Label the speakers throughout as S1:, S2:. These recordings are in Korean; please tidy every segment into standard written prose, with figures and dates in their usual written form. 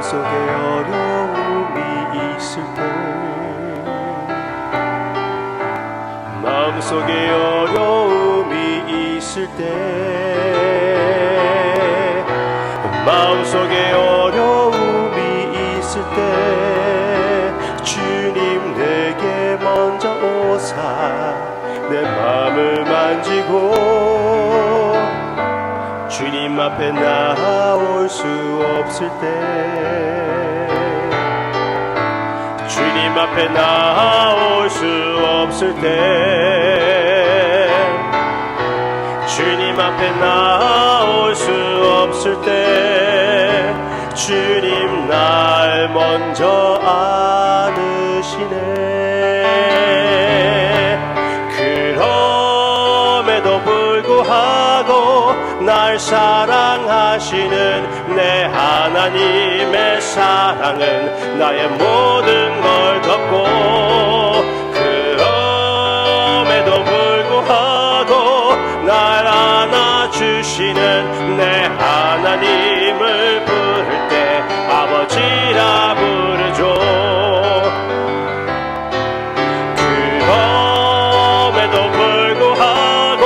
S1: 마음속에 어려움이 있을 때 마음속에 어려움이 있을 때 마음속에 어려움이 있을 때 주님 내게 먼저 오사 내 마음을 만지고 주님 앞에 나올 수 없을 때 주님 앞에 나올 수 없을 때 주님 앞에 나올 수 없을 때 주님 날 먼저 안으시네. 그럼에도 불구하고 날 사랑하시는 내 하나님의 사랑은 나의 모든 걸 덮고 그럼에도 불구하고 날 안아주시는 내 하나님을 부를 때 아버지라 부르죠. 그럼에도 불구하고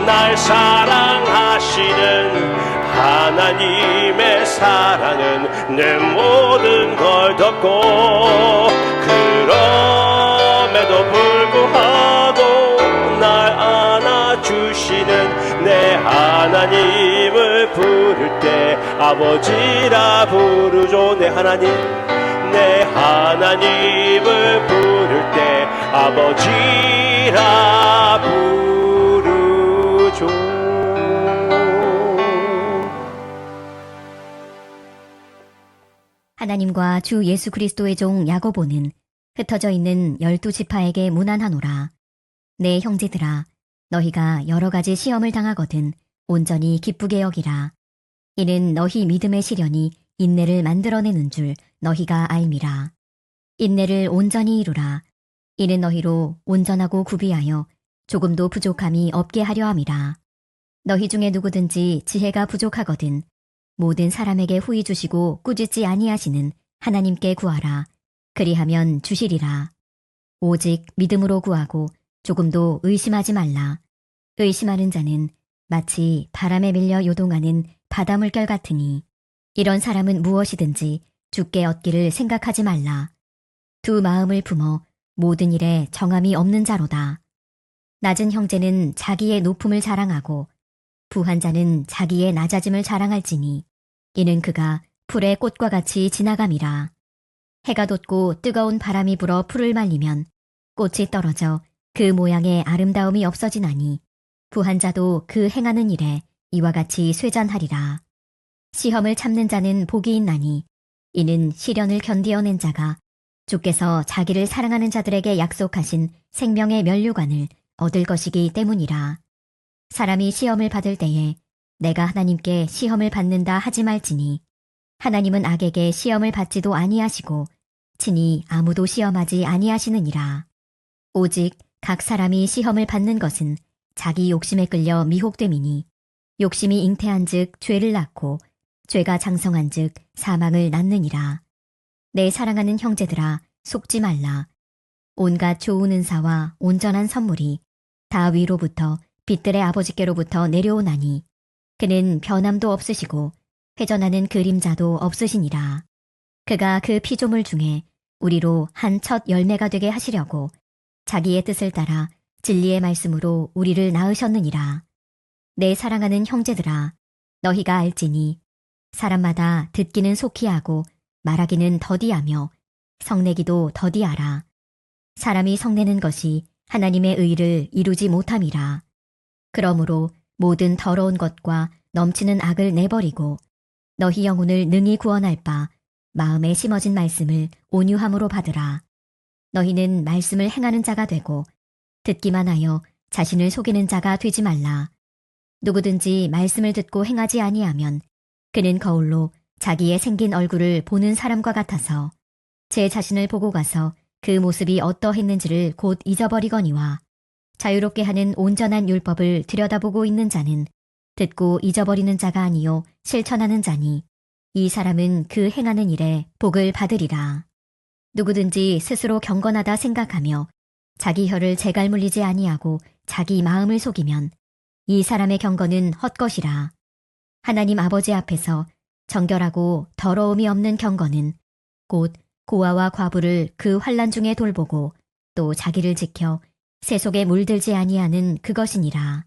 S1: 날 사랑하시는 하나님의 사랑은 내 모든 걸 덮고 그럼에도 불구하고 날 안아주시는 내 하나님을 부를 때 아버지라 부르죠. 내 하나님을 부를 때 아버지라 부르죠.
S2: 하나님과 주 예수 그리스도의 종 야고보는 흩어져 있는 12지파에게 문안하노라. 내 형제들아, 너희가 여러 가지 시험을 당하거든 온전히 기쁘게 여기라. 이는 너희 믿음의 시련이 인내를 만들어내는 줄 너희가 알미라. 인내를 온전히 이루라. 이는 너희로 온전하고 구비하여 조금도 부족함이 없게 하려 함이라. 너희 중에 누구든지 지혜가 부족하거든 모든 사람에게 후히 주시고 꾸짖지 아니하시는 하나님께 구하라. 그리하면 주시리라. 오직 믿음으로 구하고 조금도 의심하지 말라. 의심하는 자는 마치 바람에 밀려 요동하는 바다물결 같으니 이런 사람은 무엇이든지 주께 얻기를 생각하지 말라. 두 마음을 품어 모든 일에 정함이 없는 자로다. 낮은 형제는 자기의 높음을 자랑하고 부한 자는 자기의 낮아짐을 자랑할지니 이는 그가 풀의 꽃과 같이 지나감이라. 해가 돋고 뜨거운 바람이 불어 풀을 말리면 꽃이 떨어져 그 모양의 아름다움이 없어지나니 부한 자도 그 행하는 일에 이와 같이 쇠잔하리라. 시험을 참는 자는 복이 있나니 이는 시련을 견디어낸 자가 주께서 자기를 사랑하는 자들에게 약속하신 생명의 면류관을 얻을 것이기 때문이라. 사람이 시험을 받을 때에 내가 하나님께 시험을 받는다 하지 말지니 하나님은 악에게 시험을 받지도 아니하시고 친히 아무도 시험하지 아니하시느니라. 오직 각 사람이 시험을 받는 것은 자기 욕심에 끌려 미혹됨이니 욕심이 잉태한즉 죄를 낳고 죄가 장성한즉 사망을 낳느니라. 내 사랑하는 형제들아, 속지 말라. 온갖 좋은 은사와 온전한 선물이 다 위로부터 빛들의 아버지께로부터 내려오나니 그는 변함도 없으시고 회전하는 그림자도 없으시니라. 그가 그 피조물 중에 우리로 한 첫 열매가 되게 하시려고 자기의 뜻을 따라 진리의 말씀으로 우리를 낳으셨느니라. 내 사랑하는 형제들아, 너희가 알지니 사람마다 듣기는 속히 하고 말하기는 더디하며 성내기도 더디하라. 사람이 성내는 것이 하나님의 의를 이루지 못함이라. 그러므로 모든 더러운 것과 넘치는 악을 내버리고 너희 영혼을 능히 구원할 바 마음에 심어진 말씀을 온유함으로 받으라. 너희는 말씀을 행하는 자가 되고 듣기만 하여 자신을 속이는 자가 되지 말라. 누구든지 말씀을 듣고 행하지 아니하면 그는 거울로 자기의 생긴 얼굴을 보는 사람과 같아서 제 자신을 보고 가서 그 모습이 어떠했는지를 곧 잊어버리거니와 자유롭게 하는 온전한 율법을 들여다보고 있는 자는 듣고 잊어버리는 자가 아니요 실천하는 자니 이 사람은 그 행하는 일에 복을 받으리라. 누구든지 스스로 경건하다 생각하며 자기 혀를 재갈 물리지 아니하고 자기 마음을 속이면 이 사람의 경건은 헛것이라. 하나님 아버지 앞에서 정결하고 더러움이 없는 경건은 곧 고아와 과부를 그 환난 중에 돌보고 또 자기를 지켜 세속에 물들지 아니하는 그것이니라.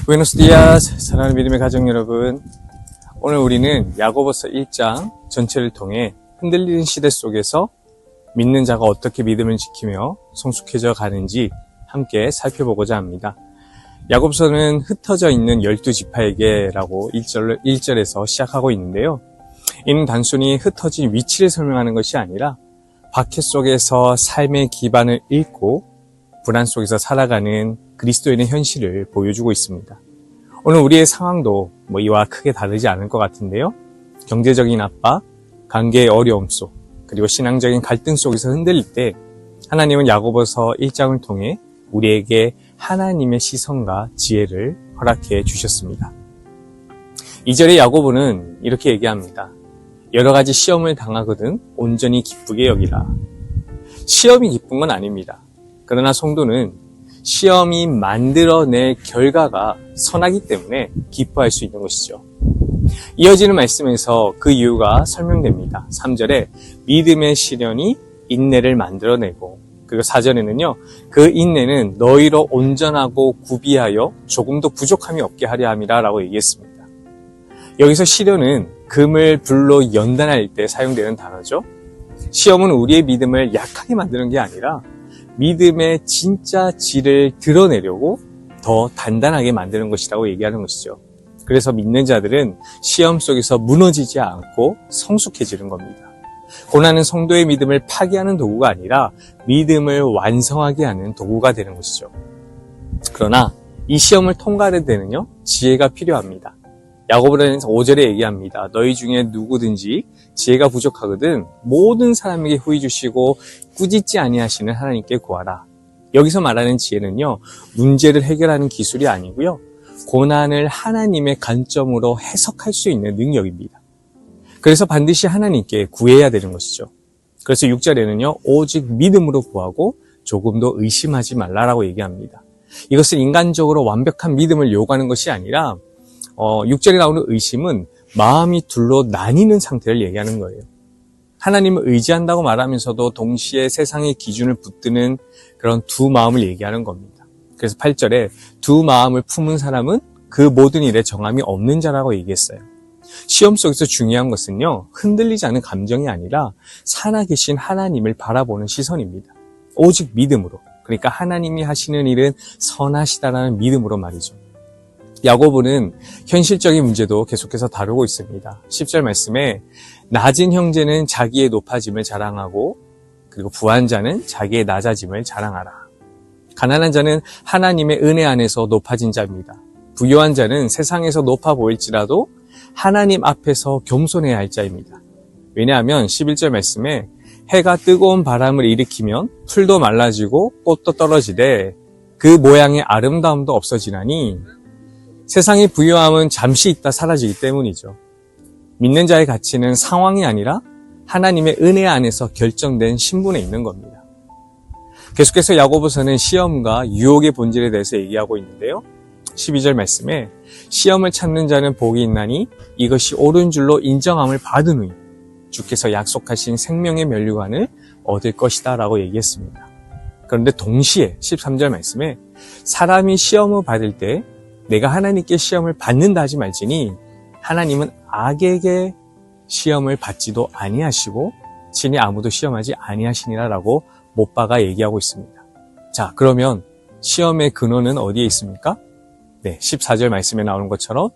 S3: 부에노스 디아스, 사랑하는 믿음의 가정 여러분, 오늘 우리는 야고보서 1장 전체를 통해 흔들리는 시대 속에서 믿는 자가 어떻게 믿음을 지키며 성숙해져 가는지 함께 살펴보고자 합니다. 야고보서는 흩어져 있는 12지파에게라고 1절에서 시작하고 있는데요. 이는 단순히 흩어진 위치를 설명하는 것이 아니라 박해 속에서 삶의 기반을 잃고 불안 속에서 살아가는 그리스도인의 현실을 보여주고 있습니다. 오늘 우리의 상황도 이와 크게 다르지 않을 것 같은데요. 경제적인 압박, 관계의 어려움 속, 그리고 신앙적인 갈등 속에서 흔들릴 때 하나님은 야고보서 1장을 통해 우리에게 하나님의 시선과 지혜를 허락해 주셨습니다. 2절의 야고보는 이렇게 얘기합니다. 여러 가지 시험을 당하거든 온전히 기쁘게 여기라. 시험이 기쁜 건 아닙니다. 그러나 성도는 시험이 만들어낼 결과가 선하기 때문에 기뻐할 수 있는 것이죠. 이어지는 말씀에서 그 이유가 설명됩니다. 3절에 믿음의 시련이 인내를 만들어내고, 그리고 4절에는요, 그 인내는 너희로 온전하고 구비하여 조금도 부족함이 없게 하려 함이라 라고 얘기했습니다. 여기서 시련은 금을 불로 연단할 때 사용되는 단어죠. 시험은 우리의 믿음을 약하게 만드는 게 아니라 믿음의 진짜 질을 드러내려고 더 단단하게 만드는 것이라고 얘기하는 것이죠. 그래서 믿는 자들은 시험 속에서 무너지지 않고 성숙해지는 겁니다. 고난은 성도의 믿음을 파괴하는 도구가 아니라 믿음을 완성하게 하는 도구가 되는 것이죠. 그러나 이 시험을 통과할 때는요, 지혜가 필요합니다. 야고보서는 5절에 얘기합니다. 너희 중에 누구든지 지혜가 부족하거든 모든 사람에게 후히 주시고 꾸짖지 아니하시는 하나님께 구하라. 여기서 말하는 지혜는요, 문제를 해결하는 기술이 아니고요, 고난을 하나님의 관점으로 해석할 수 있는 능력입니다. 그래서 반드시 하나님께 구해야 되는 것이죠. 그래서 6절에는요, 오직 믿음으로 구하고 조금도 의심하지 말라라고 얘기합니다. 이것은 인간적으로 완벽한 믿음을 요구하는 것이 아니라 6절에 나오는 의심은 마음이 둘로 나뉘는 상태를 얘기하는 거예요. 하나님을 의지한다고 말하면서도 동시에 세상의 기준을 붙드는 그런 두 마음을 얘기하는 겁니다. 그래서 8절에 두 마음을 품은 사람은 그 모든 일에 정함이 없는 자라고 얘기했어요. 시험 속에서 중요한 것은요, 흔들리지 않은 감정이 아니라 살아계신 하나님을 바라보는 시선입니다. 오직 믿음으로, 그러니까 하나님이 하시는 일은 선하시다라는 믿음으로 말이죠. 야고보는 현실적인 문제도 계속해서 다루고 있습니다. 10절 말씀에 낮은 형제는 자기의 높아짐을 자랑하고, 그리고 부한 자는 자기의 낮아짐을 자랑하라. 가난한 자는 하나님의 은혜 안에서 높아진 자입니다. 부유한 자는 세상에서 높아 보일지라도 하나님 앞에서 겸손해야 할 자입니다. 왜냐하면 11절 말씀에 해가 뜨거운 바람을 일으키면 풀도 말라지고 꽃도 떨어지되 그 모양의 아름다움도 없어지나니 세상의 부유함은 잠시 있다 사라지기 때문이죠. 믿는 자의 가치는 상황이 아니라 하나님의 은혜 안에서 결정된 신분에 있는 겁니다. 계속해서 야고보서는 시험과 유혹의 본질에 대해서 얘기하고 있는데요. 12절 말씀에 시험을 참는 자는 복이 있나니 이것이 옳은 줄로 인정함을 받은 후에 주께서 약속하신 생명의 면류관을 얻을 것이다 라고 얘기했습니다. 그런데 동시에 13절 말씀에 사람이 시험을 받을 때 내가 하나님께 시험을 받는다 하지 말지니 하나님은 악에게 시험을 받지도 아니하시고 친히 아무도 시험하지 아니하시니라 라고 못 박아 얘기하고 있습니다. 자, 그러면 시험의 근원은 어디에 있습니까? 네, 14절 말씀에 나오는 것처럼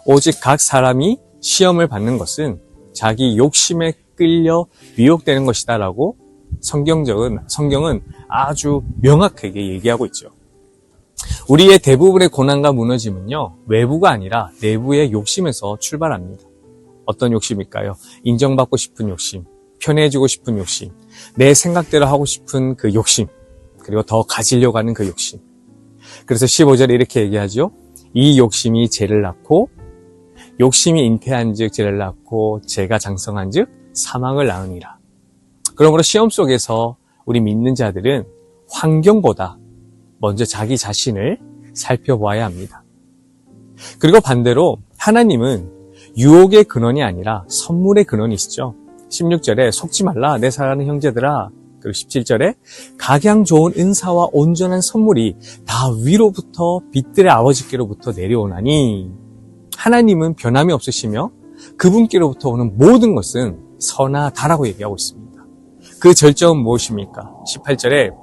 S3: 오직 각 사람이 시험을 받는 것은 자기 욕심에 끌려 미혹되는 것이다 라고 성경은 아주 명확하게 얘기하고 있죠. 우리의 대부분의 고난과 무너짐은요, 외부가 아니라 내부의 욕심에서 출발합니다. 어떤 욕심일까요? 인정받고 싶은 욕심, 편해지고 싶은 욕심, 내 생각대로 하고 싶은 그 욕심, 그리고 더 가지려고 하는 그 욕심. 그래서 15절에 이렇게 얘기하죠. 이 욕심이 죄를 낳고 욕심이 잉태한 즉 죄를 낳고 죄가 장성한 즉 사망을 낳으니라. 그러므로 시험 속에서 우리 믿는 자들은 환경보다 먼저 자기 자신을 살펴보아야 합니다. 그리고 반대로 하나님은 유혹의 근원이 아니라 선물의 근원이시죠. 16절에 속지 말라 내 사랑하는 형제들아, 그리고 17절에 각양 좋은 은사와 온전한 선물이 다 위로부터 빛들의 아버지께로부터 내려오나니, 하나님은 변함이 없으시며 그분께로부터 오는 모든 것은 선하다라고 얘기하고 있습니다. 그 절정은 무엇입니까? 18절에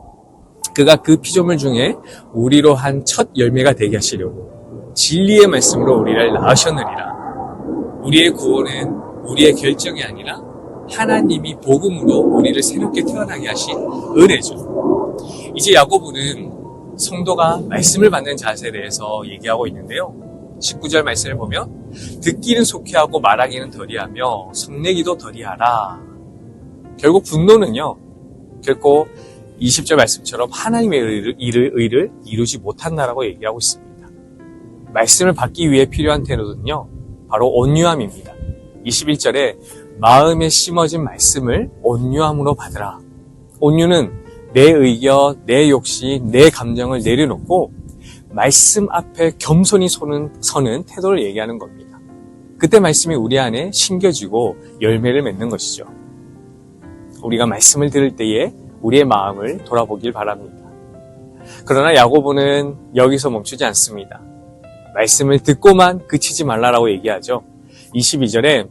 S3: 그가 그 피조물 중에 우리로 한 첫 열매가 되게 하시려고 진리의 말씀으로 우리를 낳으셨느니라. 우리의 구원은 우리의 결정이 아니라 하나님이 복음으로 우리를 새롭게 태어나게 하신 은혜죠. 이제 야고보는 성도가 말씀을 받는 자세에 대해서 얘기하고 있는데요. 19절 말씀을 보면 듣기는 속히 하고 말하기는 덜히하며 성내기도 덜히하라. 결국 분노는요, 결코 20절 말씀처럼 하나님의 의를 이루지 못한다라고 얘기하고 있습니다. 말씀을 받기 위해 필요한 태도는요, 바로 온유함입니다. 21절에 마음에 심어진 말씀을 온유함으로 받으라. 온유는 내 의견, 내 욕심, 내 감정을 내려놓고 말씀 앞에 겸손히 서는 태도를 얘기하는 겁니다. 그때 말씀이 우리 안에 심겨지고 열매를 맺는 것이죠. 우리가 말씀을 들을 때에 우리의 마음을 돌아보길 바랍니다. 그러나 야고보는 여기서 멈추지 않습니다. 말씀을 듣고만 그치지 말라라고 얘기하죠. 22절에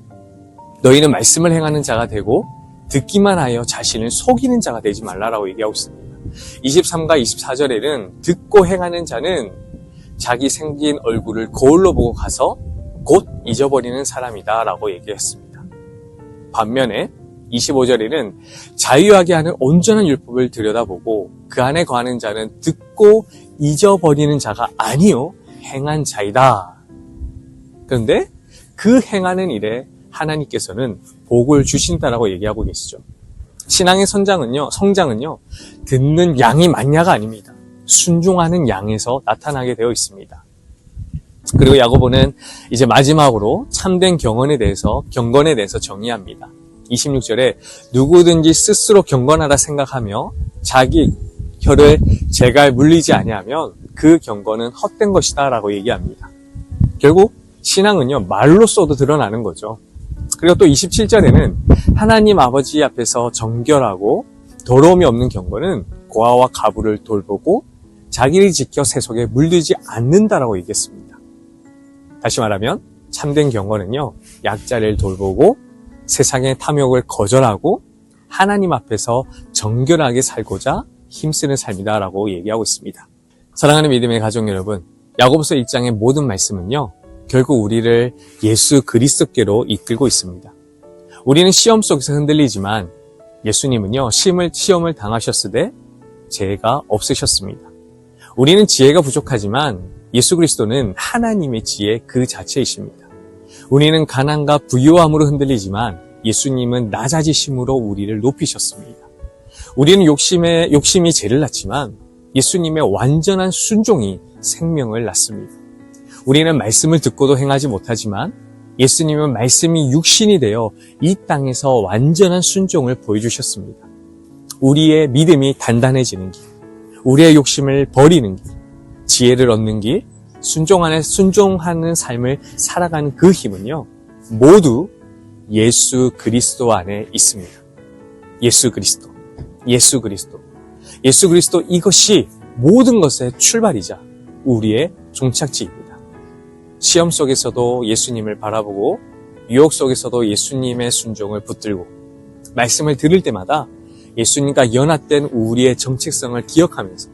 S3: 너희는 말씀을 행하는 자가 되고 듣기만 하여 자신을 속이는 자가 되지 말라라고 얘기하고 있습니다. 23과 24절에는 듣고 행하는 자는 자기 생긴 얼굴을 거울로 보고 가서 곧 잊어버리는 사람이다 라고 얘기했습니다. 반면에 25절에는 자유하게 하는 온전한 율법을 들여다보고 그 안에 거하는 자는 듣고 잊어버리는 자가 아니요 행한 자이다. 그런데 그 행하는 일에 하나님께서는 복을 주신다라고 얘기하고 계시죠. 신앙의 성장은요, 듣는 양이 많냐가 아닙니다. 순종하는 양에서 나타나게 되어 있습니다. 그리고 야고보는 이제 마지막으로 참된 경건에 대해서 정의합니다. 26절에 누구든지 스스로 경건하다 생각하며 자기 혀를 제갈 물리지 아니하면 그 경건은 헛된 것이다 라고 얘기합니다. 결국 신앙은요, 말로써도 드러나는 거죠. 그리고 또 27절에는 하나님 아버지 앞에서 정결하고 더러움이 없는 경건은 고아와 가부를 돌보고 자기를 지켜 세속에 물들지 않는다라고 얘기했습니다. 다시 말하면 참된 경건은요, 약자를 돌보고 세상의 탐욕을 거절하고 하나님 앞에서 정결하게 살고자 힘쓰는 삶이다라고 얘기하고 있습니다. 사랑하는 믿음의 가족 여러분, 야고보서 1장의 모든 말씀은요, 결국 우리를 예수 그리스도께로 이끌고 있습니다. 우리는 시험 속에서 흔들리지만 예수님은요, 시험을 당하셨으되 죄가 없으셨습니다. 우리는 지혜가 부족하지만 예수 그리스도는 하나님의 지혜 그 자체이십니다. 우리는 가난과 부유함으로 흔들리지만 예수님은 낮아지심으로 우리를 높이셨습니다. 우리는 욕심이 죄를 낳지만 예수님의 완전한 순종이 생명을 낳습니다. 우리는 말씀을 듣고도 행하지 못하지만 예수님은 말씀이 육신이 되어 이 땅에서 완전한 순종을 보여주셨습니다. 우리의 믿음이 단단해지는 길, 우리의 욕심을 버리는 길, 지혜를 얻는 길, 순종하는 삶을 살아가는 그 힘은요, 모두 예수 그리스도 안에 있습니다. 예수 그리스도 이것이 모든 것의 출발이자 우리의 종착지입니다. 시험 속에서도 예수님을 바라보고 유혹 속에서도 예수님의 순종을 붙들고 말씀을 들을 때마다 예수님과 연합된 우리의 정체성을 기억하면서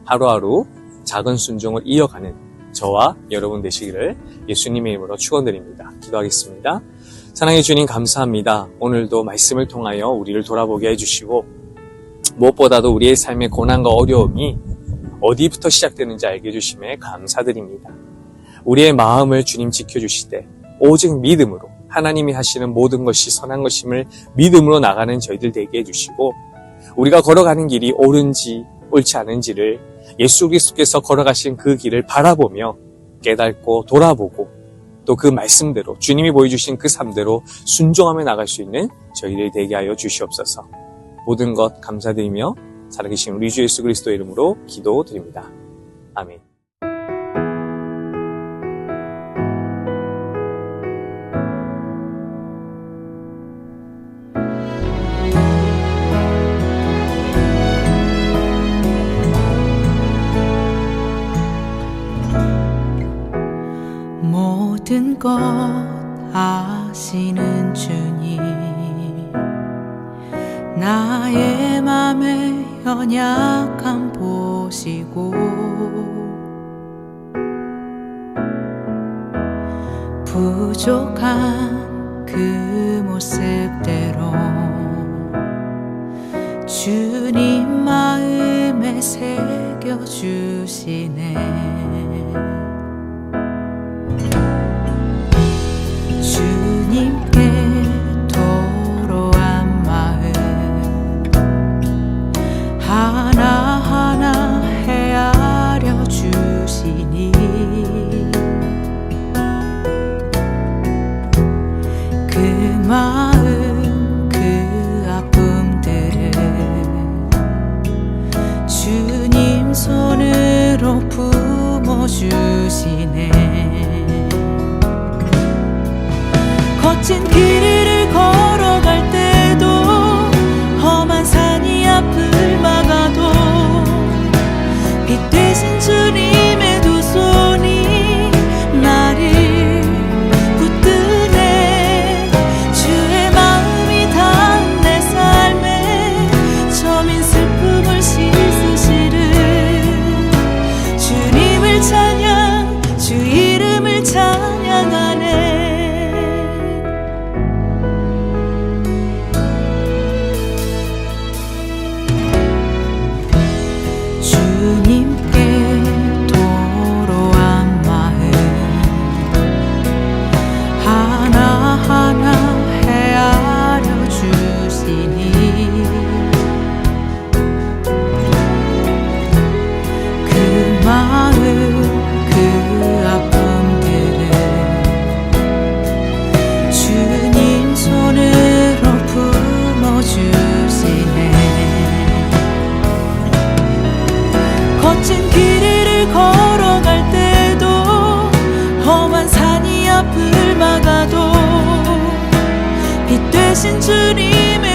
S3: 하루하루 작은 순종을 이어가는 저와 여러분 되시기를 예수님의 이름으로 축원드립니다. 기도하겠습니다. 사랑해 주님 감사합니다. 오늘도 말씀을 통하여 우리를 돌아보게 해주시고 무엇보다도 우리의 삶의 고난과 어려움이 어디부터 시작되는지 알게 해주심에 감사드립니다. 우리의 마음을 주님 지켜주시되 오직 믿음으로 하나님이 하시는 모든 것이 선한 것임을 믿음으로 나가는 저희들 되게 해주시고 우리가 걸어가는 길이 옳은지 옳지 않은지를 예수 그리스도께서 걸어가신 그 길을 바라보며 깨닫고 돌아보고 또 그 말씀대로 주님이 보여주신 그 삶대로 순종하며 나갈 수 있는 저희들이 되게 하여 주시옵소서. 모든 것 감사드리며 살아계신 우리 주 예수 그리스도의 이름으로 기도드립니다. 아멘.
S4: 모든 것 아시는 주님, 나의 맘의 연약함 보시고 부족한 그 모습대로 주님 마음에 새겨주시네. 주님께 도로한 마음 하나하나 헤아려 주시니 그 마음 그 아픔들을 주님 손으로 품어주시네. 거친 길을 걸어갈 때도 험한 산이 앞을 막아도 빛 되신 주님의 두 손이 나를 붙드네. 주의 마음이 닿은 내 삶에 저민 슬픔을 씻으시는 주님을 찬양, 주 이름을 찬양하네. 주님께 도로한 마음 하나하나 헤아려 주시니 그 마음 그 아픔들을 주님 손으로 품어주시네. 거친 길을 걸어갈 때도 험한 산이 앞을 막아도 빛 되신 주님의